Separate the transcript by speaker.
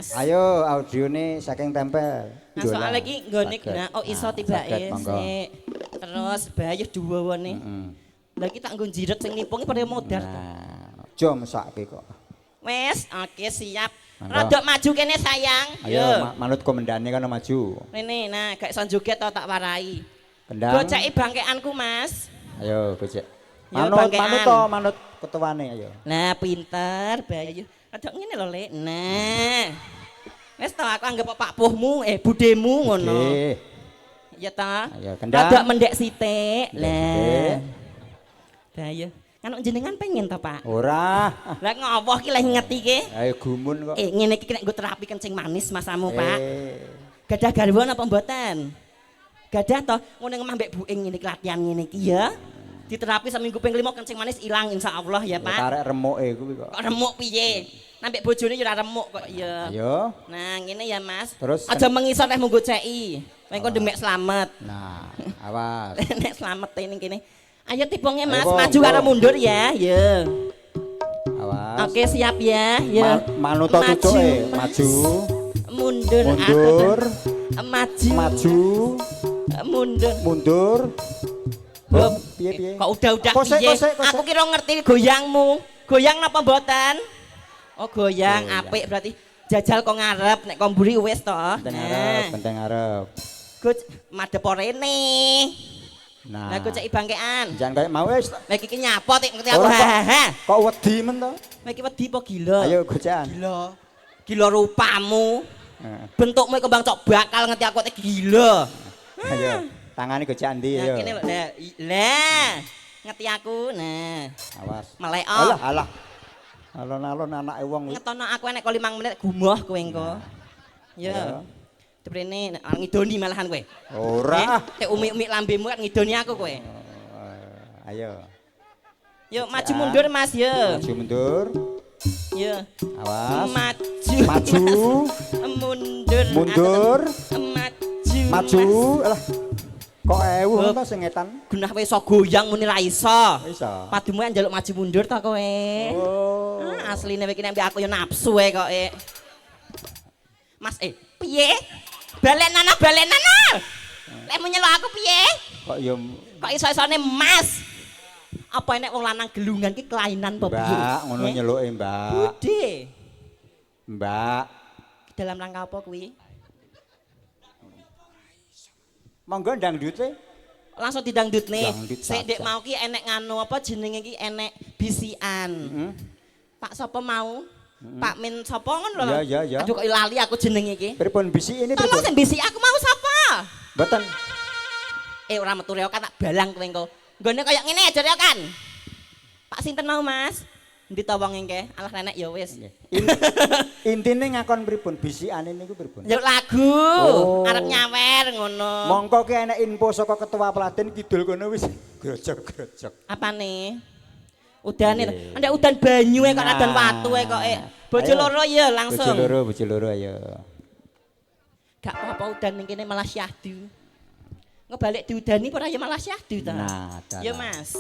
Speaker 1: Mas.
Speaker 2: Ayo audione saking tempel.
Speaker 1: Nah, soal iki nggone nah oh iso tibake sik. Terus bayar duwone. Lah iki tak nggo jiret sing nipungi pada modar to.
Speaker 2: Nah, aja mesake kok.
Speaker 1: Wes, oke siap. Rodok maju kene sayang.
Speaker 2: Ayo manut komendane kana maju.
Speaker 1: Rene, nah gak iso joget to tak warai.
Speaker 2: Kendang.
Speaker 1: Goceki bangkeanku, Mas.
Speaker 2: Ayo gocek.
Speaker 1: Yo,
Speaker 2: Manut ketuane ayo.
Speaker 1: Nah, pinter, bayu. Rodok ngene lho, Lek. Nah. Wes to aku anggap Pak Puhmu, budemu ngono.
Speaker 2: Nggih.
Speaker 1: Iya ta?
Speaker 2: Ayo kendang.
Speaker 1: Rodok mendek sithik. Lah. Bayu. Kan jenengan pengen to, Pak?
Speaker 2: Ora.
Speaker 1: Lah ngopo ki leh ngeti ki?
Speaker 2: Ayo gumun kok.
Speaker 1: Ngene iki nek nggo terapi kencing manis masamu, Pak. Gadah garwa napa mboten? Gadah to, ngene ngemah mbek buing ngene iki latihan ngene iki ya. Diterapi seminggu ping 5 kencing manis ilang insyaallah ya, Pak.
Speaker 2: Karek remuke kuwi kok.
Speaker 1: Kok remuk piye? Nambek bojone ya ora remuk kok ya.
Speaker 2: Ayo.
Speaker 1: Nah, ngene ya, Mas.
Speaker 2: Terus
Speaker 1: aja mengisor nek mung goceki. Engko demek slamet.
Speaker 2: Nah, awas.
Speaker 1: Nek slamete ning kene. Ayo tipongnya Mas, maju karo mundur ya. Ya.
Speaker 2: Awas.
Speaker 1: Oke, siap ya. Ya.
Speaker 2: Manuto tutuke, maju.
Speaker 1: Mundur.
Speaker 2: Mundur.
Speaker 1: Maju.
Speaker 2: Maju.
Speaker 1: Mundur.
Speaker 2: Mundur.
Speaker 1: Hop.
Speaker 2: Piye?
Speaker 1: Kok udah
Speaker 2: Kosek,
Speaker 1: piye?
Speaker 2: kosek.
Speaker 1: Aku kira ngerti goyangmu. Goyang napa mboten? Oh, goyang apik berarti. Jajal kok ngarep nek kok mburi wis to.
Speaker 2: Benteng arep.
Speaker 1: Gus madhep rene.
Speaker 2: Nah.
Speaker 1: Lah goceki bangkean.
Speaker 2: Jangan kayak mau wis.
Speaker 1: Nek iki nyapa tik ngerti aku.
Speaker 2: Kok wedi men to?
Speaker 1: Nek iki wedi apa gila?
Speaker 2: Ayo gocekan.
Speaker 1: Gila. Gila rupamu. Bentukmu kembang cok bakal ngerti aku tek gila.
Speaker 2: Ayo, tangane gocekan ndi
Speaker 1: Nah,
Speaker 2: yo.
Speaker 1: kene lah. Ngerti aku. Nah.
Speaker 2: Awas.
Speaker 1: Melek.
Speaker 2: Alah. Alon-alon anake wong.
Speaker 1: Ngetono aku nek 5 menit gumoh kowe engko. Ya. Deprene ngidoni malahan kowe.
Speaker 2: Ora.
Speaker 1: Tek umi-umi lambemu kan ngidoni aku kowe.
Speaker 2: Ayo.
Speaker 1: Yuk maju mundur Mas ya.
Speaker 2: Maju mundur.
Speaker 1: Ya.
Speaker 2: Awas.
Speaker 1: Maju.
Speaker 2: Maju.
Speaker 1: Mundur.
Speaker 2: Mundur.
Speaker 1: Maju.
Speaker 2: Maju. Alah. Kok ewu to sing ngetan?
Speaker 1: Gunah kowe iso goyang muni ra iso.
Speaker 2: Iso.
Speaker 1: Padumu njaluk maju mundur to kowe.
Speaker 2: Oh.
Speaker 1: Asline kowe iki nek aku yo nafsu kok. Mas piye? Balenana. Lek nyeluk aku piye?
Speaker 2: Kok yo
Speaker 1: Kok iso-isone Mas? Apa enek wong lanang gelungan ki kelainan apa piye?
Speaker 2: Mbak, ngono nyeluke, Mbak.
Speaker 1: Budhe.
Speaker 2: Mbak.
Speaker 1: Dalam rangka apa kuwi?
Speaker 2: Monggo dangdute.
Speaker 1: Langsung didangdutne.
Speaker 2: Dangdut
Speaker 1: Sik Dek
Speaker 2: saja.
Speaker 1: mau ki enek nganu apa jenenge ki enek bisikan. Pak sapa mau? Pak Min sapa ngono lho.
Speaker 2: Ya.
Speaker 1: Aduh kok lali aku jenenge iki.
Speaker 2: Pripun bisi ini
Speaker 1: Tolong
Speaker 2: pripun?
Speaker 1: sing bisik aku mau sapa?
Speaker 2: Mboten.
Speaker 1: Ora metu reokan tak balang kowe engko. Nggone kaya ngene aja reokan. Pak sinten mau Mas? Endi ta wong engke? Alah nenek ya wis.
Speaker 2: Intine ngakon pripun? Bisikane niku pripun?
Speaker 1: Njuk lagu.
Speaker 2: Oh.
Speaker 1: Arep nyawer ngono.
Speaker 2: Mongko ki enek info saka ketua Peladen kidul kono wis grojok-grojok.
Speaker 1: Apane? Udane. Ndek udan banyu kok adan watu kok. Bojo loro ya langsung.
Speaker 2: Bojo loro ayo.
Speaker 1: Gak apa-apa udan ning kene malah syahdu. Ngebalik diudani ora ya malah syahdu ta.
Speaker 2: Nah,
Speaker 1: Ya Mas.